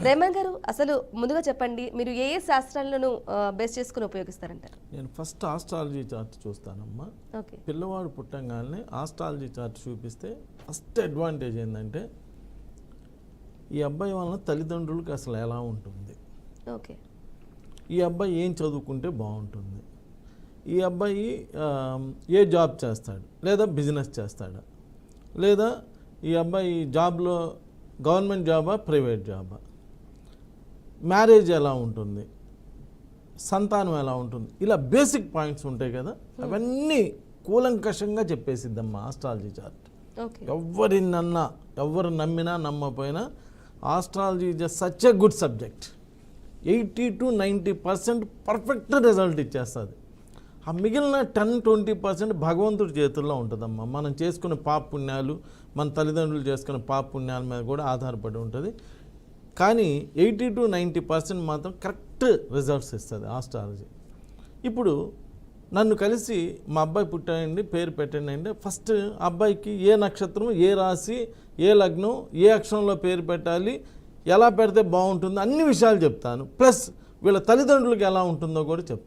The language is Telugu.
రేమంత్ గారు అసలు ముందుగా చెప్పండి, మీరు ఏ ఏ శాస్త్రాలను బేస్ చేసుకుని ఉపయోగిస్తారంటారు? నేను ఫస్ట్ ఆస్ట్రాలజీ చార్ట్ చూస్తానమ్మా. ఓకే. పిల్లవాడు పుట్టంగానే ఆస్ట్రాలజీ చార్ట్ చూపిస్తే ఫస్ట్ అడ్వాంటేజ్ ఏంటంటే ఈ అబ్బాయి వలన తల్లిదండ్రులకు అసలు ఎలా ఉంటుంది, ఓకే, ఈ అబ్బాయి ఏం చదువుకుంటే బాగుంటుంది, ఈ అబ్బాయి ఏ జాబ్ చేస్తాడు, లేదా బిజినెస్ చేస్తాడా, లేదా ఈ అబ్బాయి జాబ్లో గవర్నమెంట్ జాబా ప్రైవేట్ జాబా, మ్యారేజ్ ఎలా ఉంటుంది, సంతానం ఎలా ఉంటుంది, ఇలా బేసిక్ పాయింట్స్ ఉంటాయి కదా, అవన్నీ కూలంకషంగా చెప్పేసిద్దమ్మా ఆస్ట్రాలజీ చార్ట్. ఎవరు నమ్మినా నమ్మపోయినా astrology is such a good subject. 80 to 90% perfect result ఇచ్చేస్తుంది. ఆ మిగిలిన 10-20% భగవంతుడి చేతుల్లో ఉంటుందమ్మా. మనం చేసుకునే పాప పుణ్యాలు, మన తల్లిదండ్రులు చేసుకునే పాప పుణ్యాల మీద కూడా ఆధారపడి ఉంటుంది. కానీ 80 to 90% మాత్రం కరెక్ట్ రిజల్ట్స్ ఇస్తుంది ఆస్ట్రాలజీ. ఇప్పుడు నన్ను కలిసి మా అబ్బాయి పుట్టాయండి, పేరు పెట్టండి అంటే ఫస్ట్ అబ్బాయికి ఏ నక్షత్రం, ఏ రాశి, ఏ లగ్నం, ఏ అక్షరంలో పేరు పెట్టాలి, ఎలా పెడితే బాగుంటుందో అన్ని విషయాలు చెప్తాను. ప్లస్ వీళ్ళ తల్లిదండ్రులకు ఎలా ఉంటుందో కూడా చెప్తాను.